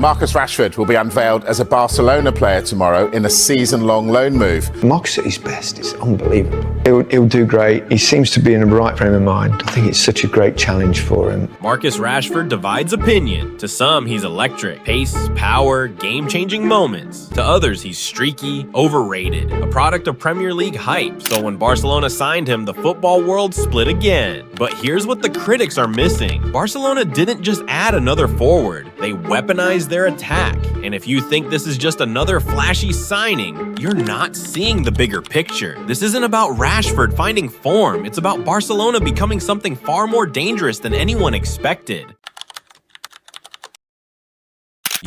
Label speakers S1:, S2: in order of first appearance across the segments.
S1: Marcus Rashford will be unveiled as a Barcelona player tomorrow in a season-long loan move.
S2: Marcus at his best is unbelievable. He'll do great. He seems to be in the right frame of mind. I think it's such a great challenge for him.
S3: Marcus Rashford divides opinion. To some, he's electric. Pace, power, game-changing moments. To others, he's streaky, overrated. A product of Premier League hype. So when Barcelona signed him, the football world split again. But here's what the critics are missing. Barcelona didn't just add another forward. They weaponized their attack. And if you think this is just another flashy signing, you're not seeing the bigger picture. This isn't about Rashford finding form. It's about Barcelona becoming something far more dangerous than anyone expected.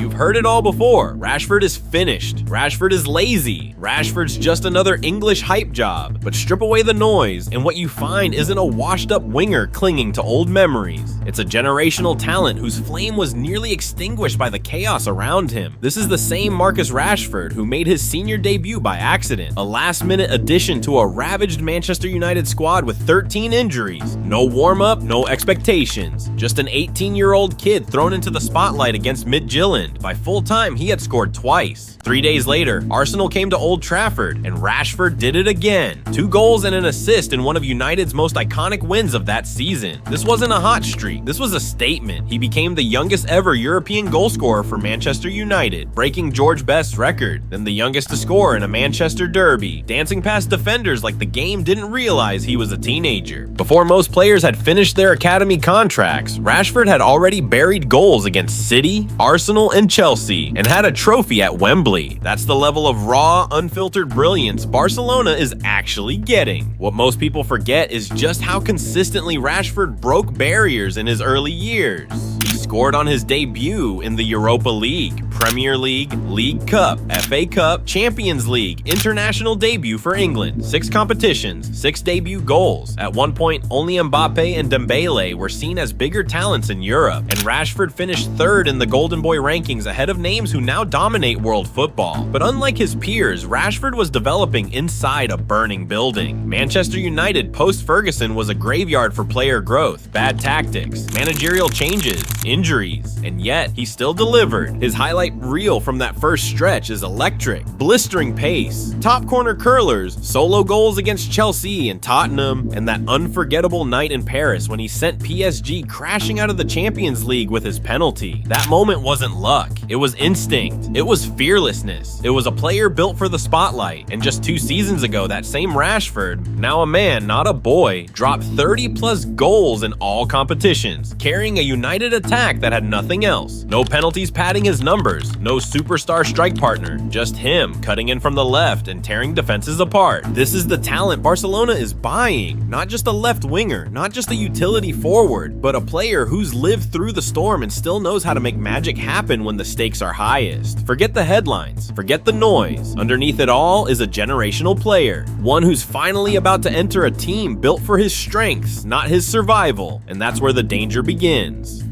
S3: You've heard it all before. Rashford is finished. Rashford is lazy. Rashford's just another English hype job. But strip away the noise, and what you find isn't a washed-up winger clinging to old memories. It's a generational talent whose flame was nearly extinguished by the chaos around him. This is the same Marcus Rashford who made his senior debut by accident. A last-minute addition to a ravaged Manchester United squad with 13 injuries. No warm-up, no expectations. Just an 18-year-old kid thrown into the spotlight against Midtjylland. By full time, he had scored twice. 3 days later, Arsenal came to Old Trafford, and Rashford did it again. 2 goals and an assist in one of United's most iconic wins of that season. This wasn't a hot streak, this was a statement. He became the youngest ever European goalscorer for Manchester United, breaking George Best's record, then the youngest to score in a Manchester derby, dancing past defenders like the game didn't realize he was a teenager. Before most players had finished their academy contracts, Rashford had already buried goals against City, Arsenal, and Chelsea, and had a trophy at Wembley. That's the level of raw, unfiltered brilliance Barcelona is actually getting. What most people forget is just how consistently Rashford broke barriers in his early years. He scored on his debut in the Europa League, Premier League, League Cup, FA Cup, Champions League, international debut for England, 6 competitions, 6 debut goals. At one point, only Mbappe and Dembele were seen as bigger talents in Europe, and Rashford finished 3rd in the Golden Boy rankings ahead of names who now dominate world football. But unlike his peers, Rashford was developing inside a burning building. Manchester United post-Ferguson was a graveyard for player growth, bad tactics, managerial changes, injuries, and yet he still delivered. His highlight reel from that first stretch is electric, blistering pace, top corner curlers, solo goals against Chelsea and Tottenham, and that unforgettable night in Paris when he sent PSG crashing out of the Champions League with his penalty. That moment wasn't luck, it was instinct, it was fearlessness, it was a player built for the spotlight. And just 2 seasons ago, that same Rashford, now a man, not a boy, dropped 30+ goals in all competitions, carrying a United attack that had nothing else. No penalties padding his numbers, no superstar strike partner, just him cutting in from the left and tearing defenses apart. This is the talent Barcelona is buying, not just a left winger, not just a utility forward, but a player who's lived through the storm and still knows how to make magic happen when the stakes are highest. Forget the headlines, forget the noise. Underneath it all is a generational player, one who's finally about to enter a team built for his strengths, not his survival, and that's where the danger begins.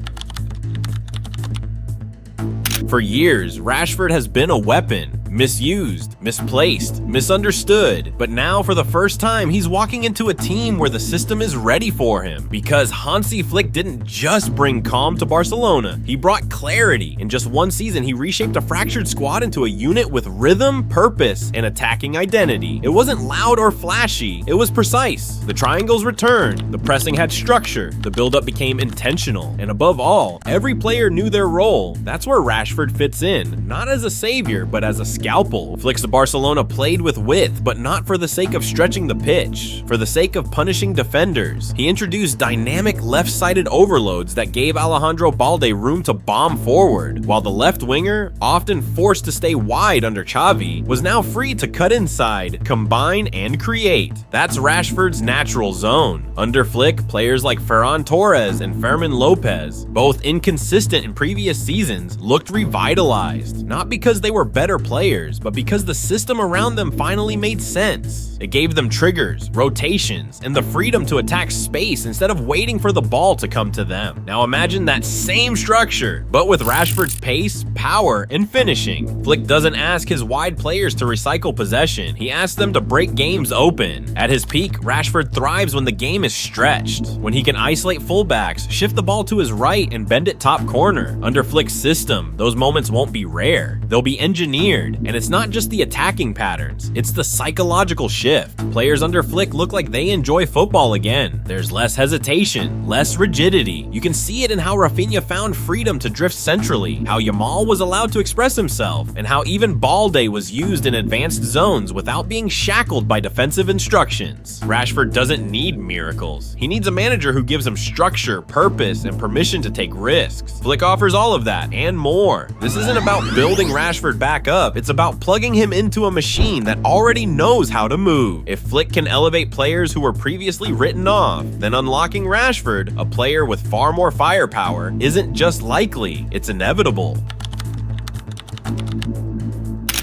S3: For years, Rashford has been a weapon. Misused, misplaced, misunderstood. But now, for the first time, he's walking into a team where the system is ready for him. Because Hansi Flick didn't just bring calm to Barcelona, he brought clarity. In just 1 season, he reshaped a fractured squad into a unit with rhythm, purpose, and attacking identity. It wasn't loud or flashy, it was precise. The triangles returned, the pressing had structure, the build-up became intentional, and above all, every player knew their role. That's where Rashford fits in, not as a savior, but as a scalpel. Flick's Barcelona played with width, but not for the sake of stretching the pitch, for the sake of punishing defenders. He introduced dynamic left-sided overloads that gave Alejandro Balde room to bomb forward, while the left winger, often forced to stay wide under Xavi, was now free to cut inside, combine, and create. That's Rashford's natural zone. Under Flick, players like Ferran Torres and Fermin Lopez, both inconsistent in previous seasons, looked revitalized, not because they were better players, players, but because the system around them finally made sense. It gave them triggers, rotations, and the freedom to attack space instead of waiting for the ball to come to them. Now imagine that same structure, but with Rashford's pace, power, and finishing. Flick doesn't ask his wide players to recycle possession, he asks them to break games open. At his peak, Rashford thrives when the game is stretched, when he can isolate fullbacks, shift the ball to his right, and bend it top corner. Under Flick's system, those moments won't be rare. They'll be engineered, and it's not just the attacking patterns, it's the psychological shift. Players under Flick look like they enjoy football again. There's less hesitation, less rigidity. You can see it in how Rafinha found freedom to drift centrally, how Yamal was allowed to express himself, and how even Balde was used in advanced zones without being shackled by defensive instructions. Rashford doesn't need miracles. He needs a manager who gives him structure, purpose, and permission to take risks. Flick offers all of that and more. This isn't about building Rashford back up, it's about plugging him into a machine that already knows how to move. If Flick can elevate players who were previously written off, then unlocking Rashford, a player with far more firepower, isn't just likely, it's inevitable.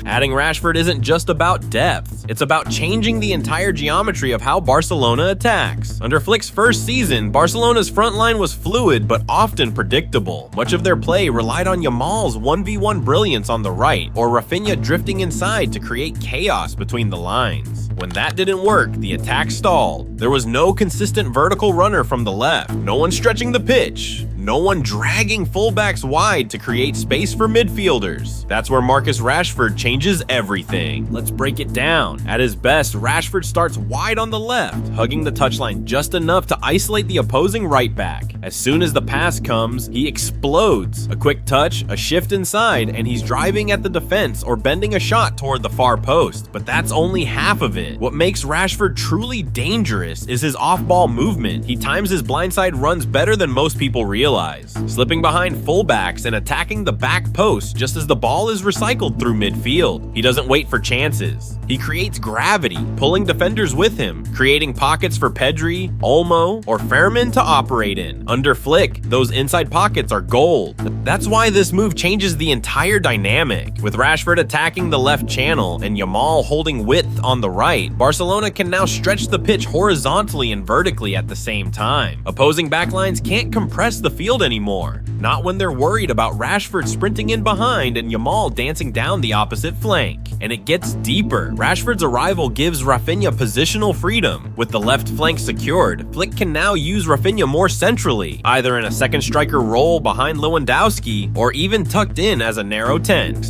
S3: Adding Rashford isn't just about depth, it's about changing the entire geometry of how Barcelona attacks. Under Flick's first season, Barcelona's front line was fluid but often predictable. Much of their play relied on Yamal's 1v1 brilliance on the right, or Rafinha drifting inside to create chaos between the lines. When that didn't work, the attack stalled. There was no consistent vertical runner from the left, no one stretching the pitch, no one dragging fullbacks wide to create space for midfielders. That's where Marcus Rashford changes everything. Let's break it down. At his best, Rashford starts wide on the left, hugging the touchline just enough to isolate the opposing right back. As soon as the pass comes, he explodes. A quick touch, a shift inside, and he's driving at the defense or bending a shot toward the far post. But that's only half of it. What makes Rashford truly dangerous is his off-ball movement. He times his blindside runs better than most people realize, slipping behind fullbacks and attacking the back post just as the ball is recycled through midfield. He doesn't wait for chances. He creates gravity, pulling defenders with him, creating pockets for Pedri, Olmo, or Fairman to operate in. Under Flick, those inside pockets are gold. That's why this move changes the entire dynamic. With Rashford attacking the left channel and Yamal holding width on the right, Barcelona can now stretch the pitch horizontally and vertically at the same time. Opposing backlines can't compress the field anymore, not when they're worried about Rashford sprinting in behind and Yamal dancing down the opposite flank. And it gets deeper. Rashford's arrival gives Rafinha positional freedom. With the left flank secured, Flick can now use Rafinha more centrally, either in a second striker role behind Lewandowski or even tucked in as a narrow 10.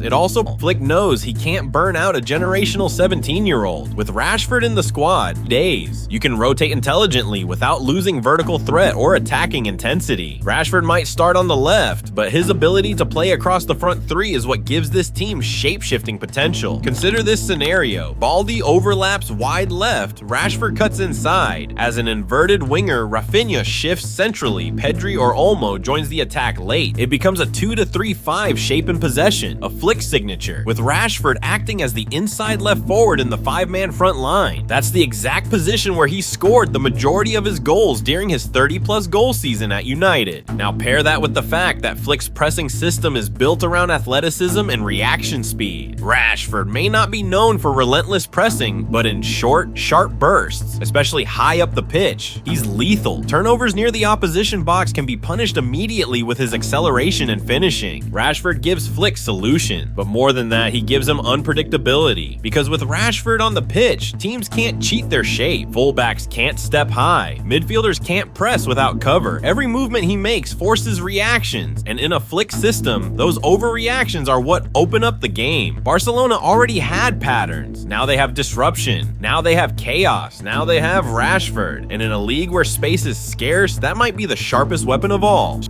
S3: Flick knows he can't burn out a generational 17-year-old. With Rashford in the squad, you can rotate intelligently without losing vertical threat or attacking intensity. Rashford might start on the left, but his ability to play across the front three is what gives this team shape-shifting potential. Consider this scenario. Balde overlaps wide left, Rashford cuts inside. As an inverted winger, Rafinha shifts centrally, Pedri or Olmo joins the attack late. It becomes a 2-3-5 shape and possession, a Flick signature, with Rashford acting as the inside left forward in the 5-man front line. That's the exact position where he scored the majority of his goals during his 30-plus goal season at United. Now pair that with the fact that Flick's pressing system is built around athleticism and reaction speed. Rashford may not be known for relentless pressing, but in short, sharp bursts, especially high up the pitch, he's lethal. Turnovers near the opposition box can be punished immediately with his acceleration and finishing. Rashford gives Flick solution, but more than that, he gives him unpredictability. Because with Rashford on the pitch, teams can't cheat their shape. Fullbacks can't step high. Midfielders can't press without cover. Every movement he makes forces reactions, and in a Flick system, those overreactions are what open up the game. Barcelona already had patterns. Now they have disruption. Now they have chaos. Now they have Rashford. And in a league where space is scarce, that might be the sharpest weapon of all.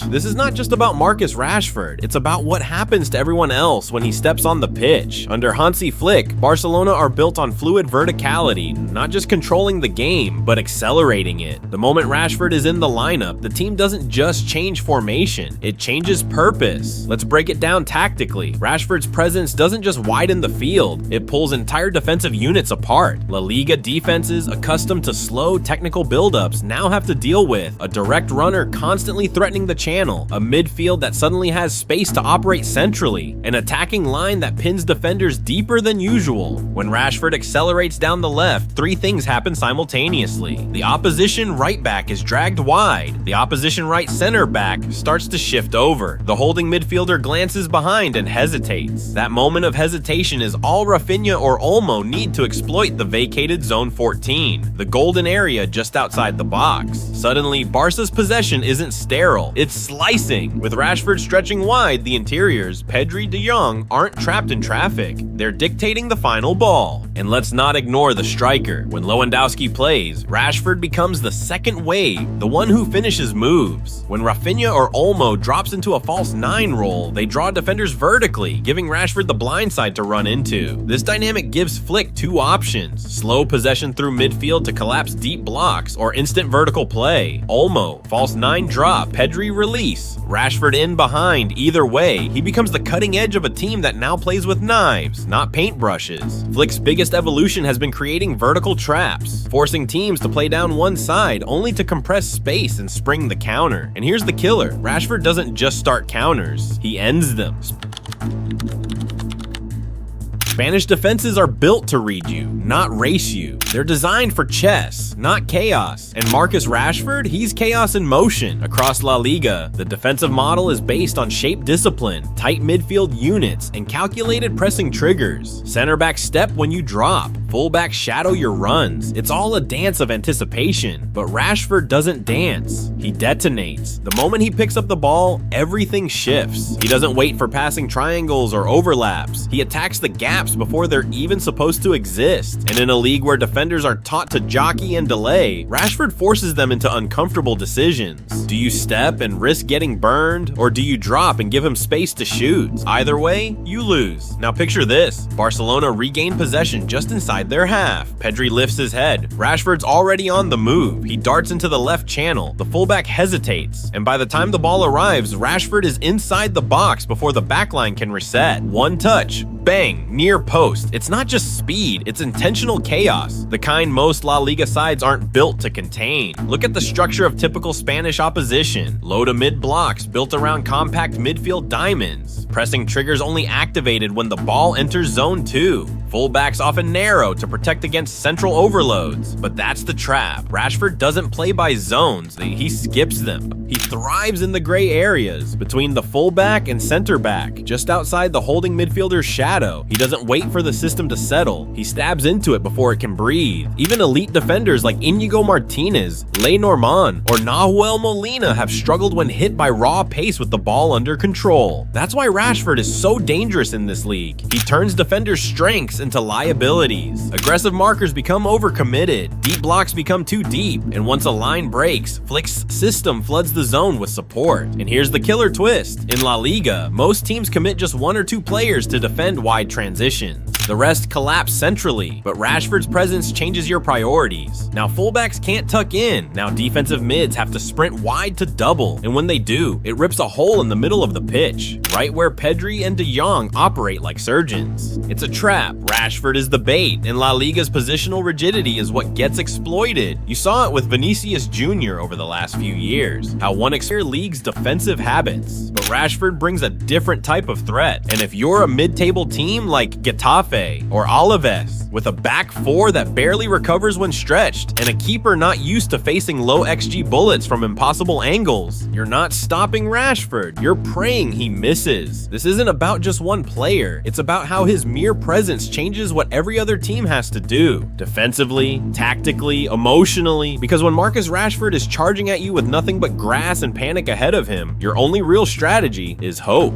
S3: This is not just about Marcus Rashford, it's about what happens to everyone else when he steps on the pitch. Under Hansi Flick, Barcelona are built on fluid verticality, not just controlling the game, but accelerating it. The moment Rashford is in the lineup, the team doesn't just change formation, it changes purpose. Let's break it down tactically. Rashford's presence doesn't just widen the field, it pulls entire defensive units apart. La Liga defenses accustomed to slow technical buildups now have to deal with a direct runner constantly threatening the channel, channel, a midfield that suddenly has space to operate centrally, an attacking line that pins defenders deeper than usual. When Rashford accelerates down the left, three things happen simultaneously. The opposition right back is dragged wide, the opposition right center back starts to shift over, the holding midfielder glances behind and hesitates. That moment of hesitation is all Rafinha or Olmo need to exploit the vacated zone 14, the golden area just outside the box. Suddenly, Barca's possession isn't sterile, it's slicing. With Rashford stretching wide, the interiors, Pedri, De Jong, aren't trapped in traffic. They're dictating the final ball. And let's not ignore the striker. When Lewandowski plays, Rashford becomes the second wave, the one who finishes moves. When Rafinha or Olmo drops into a false 9 role, they draw defenders vertically, giving Rashford the blind side to run into. This dynamic gives Flick two options: slow possession through midfield to collapse deep blocks, or instant vertical play. Olmo, false 9 drop, Pedri release, Rashford in behind. Either way, he becomes the cutting edge of a team that now plays with knives, not paintbrushes. Flick's biggest evolution has been creating vertical traps, forcing teams to play down one side only to compress space and spring the counter. And here's the killer: Rashford doesn't just start counters, he ends them. Spanish defenses are built to read you, not race you. They're designed for chess, not chaos. And Marcus Rashford, he's chaos in motion. Across La Liga, the defensive model is based on shape discipline, tight midfield units, and calculated pressing triggers. Center back step when you drop, fullback shadow your runs. It's all a dance of anticipation. But Rashford doesn't dance, he detonates. The moment he picks up the ball, everything shifts. He doesn't wait for passing triangles or overlaps. He attacks the gaps before they're even supposed to exist. And in a league where defenders are taught to jockey and delay, Rashford forces them into uncomfortable decisions. Do you step and risk getting burned, or do you drop and give him space to shoot? Either way, you lose. Now picture this: Barcelona regain possession just inside their half. Pedri lifts his head. Rashford's already on the move. He darts into the left channel. The fullback hesitates, and by the time the ball arrives, Rashford is inside the box before the backline can reset. One touch, bang, near post. It's not just speed, it's intentional chaos, the kind most La Liga sides aren't built to contain. Look at the structure of typical Spanish opposition: low to mid blocks built around compact midfield diamonds, pressing triggers only activated when the ball enters zone 2. Fullbacks often narrow to protect against central overloads, but that's the trap. Rashford doesn't play by zones, he skips them. He thrives in the gray areas between the fullback and center back, just outside the holding midfielder's shadow. He doesn't wait for the system to settle, he stabs into it before it can breathe. Even elite defenders like Inigo Martinez, Lenormand, or Nahuel Molina have struggled when hit by raw pace with the ball under control. That's why Rashford is so dangerous in this league. He turns defenders' strengths into liabilities. Aggressive markers become overcommitted, deep blocks become too deep, and once a line breaks, Flick's system floods the zone with support. And here's the killer twist: in La Liga, most teams commit just 1 or 2 players to defend wide transitions. The rest collapse centrally, but Rashford's presence changes your priorities. Now fullbacks can't tuck in, now defensive mids have to sprint wide to double, and when they do, it rips a hole in the middle of the pitch, right where Pedri and De Jong operate like surgeons. It's a trap. Rashford is the bait, and La Liga's positional rigidity is what gets exploited. You saw it with Vinicius Jr. over the last few years, how one experience league's defensive habits, but Rashford brings a different type of threat. And if you're a mid-table team like Getafe or Alaves, with a back 4 that barely recovers when stretched, and a keeper not used to facing low XG bullets from impossible angles, you're not stopping Rashford, you're praying he misses. This isn't about just one player, it's about how his mere presence changes what every other team has to do, defensively, tactically, emotionally, because when Marcus Rashford is charging at you with nothing but grass and panic ahead of him, your only real strategy is hope.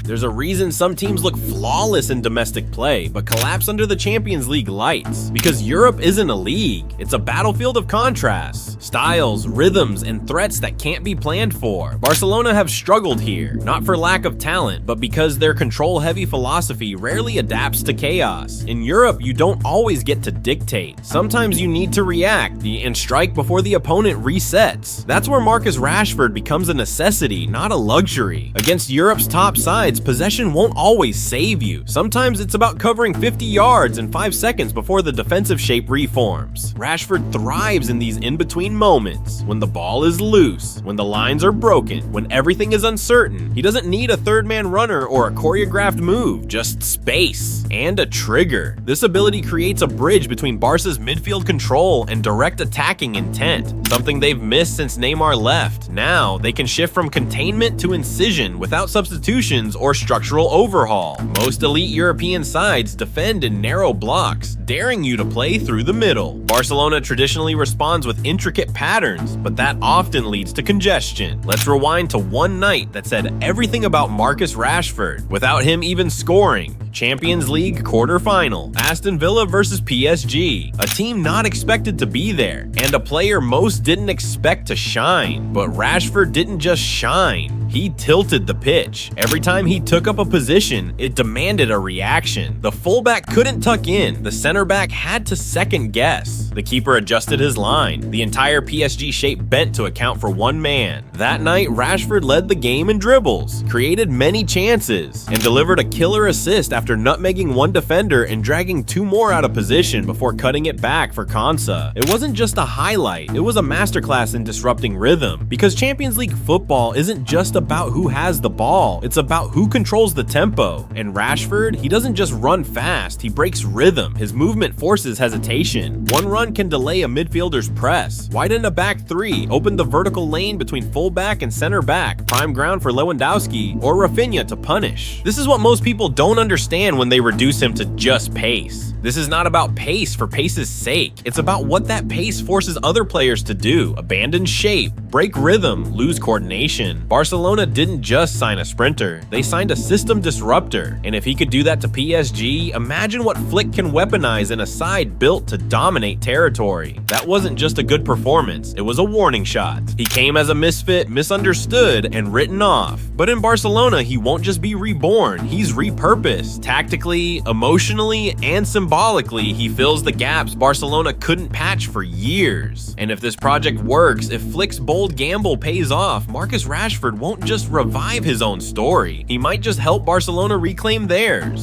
S3: There's a reason some teams look flawless in domestic play, but collapse under the Champions League lights. Because Europe isn't a league, it's a battlefield of contrasts, styles, rhythms, and threats that can't be planned for. Barcelona have struggled here, not for lack of talent, but because their control-heavy philosophy rarely adapts to chaos. In Europe, you don't always get to dictate. Sometimes you need to react and strike before the opponent resets. That's where Marcus Rashford becomes a necessity, not a luxury. Against Europe's top sides, possession won't always save you. Sometimes it's about covering 50 yards in 5 seconds before the defensive shape reforms. Rashford thrives in these in-between between moments, when the ball is loose, when the lines are broken, when everything is uncertain. He doesn't need a third-man runner or a choreographed move, just space and a trigger. This ability creates a bridge between Barca's midfield control and direct attacking intent, something they've missed since Neymar left. Now, they can shift from containment to incision without substitutions or structural overhaul. Most elite European sides defend in narrow blocks, daring you to play through the middle. Barcelona traditionally responds with intricate patterns, but that often leads to congestion. Let's rewind to one night that said everything about Marcus Rashford, without him even scoring. Champions League quarterfinal, Aston Villa versus PSG, a team not expected to be there, and a player most didn't expect to shine. But Rashford didn't just shine, he tilted the pitch. Every time he took up a position, it demanded a reaction. The fullback couldn't tuck in, the center back had to second guess. The keeper adjusted his line. The entire PSG shape bent to account for one man. That night, Rashford led the game in dribbles, created many chances, and delivered a killer assist after nutmegging one defender and dragging two more out of position before cutting it back for Konsa. It wasn't just a highlight, it was a masterclass in disrupting rhythm, because Champions League football isn't just about who has the ball, it's about who controls the tempo. And Rashford, he doesn't just run fast, he breaks rhythm. His movement forces hesitation. One run can delay a midfielder's press, widen a back three, open the vertical lane between fullback and center back, prime ground for Lewandowski or Rafinha to punish. This is what most people don't understand when they reduce him to just pace. This is not about pace for pace's sake. It's about what that pace forces other players to do: abandon shape, break rhythm, lose coordination. Barcelona didn't just sign a sprinter, they signed a system disruptor. And if he could do that to PSG, imagine what Flick can weaponize in a side built to dominate territory. That wasn't just a good performance, it was a warning shot. He came as a misfit, misunderstood, and written off. But in Barcelona, he won't just be reborn, he's repurposed. Tactically, emotionally, and symbolically, he fills the gaps Barcelona couldn't patch for years. And if this project works, if Flick's bold gamble pays off, Marcus Rashford won't just revive his own story, he might just help Barcelona reclaim theirs.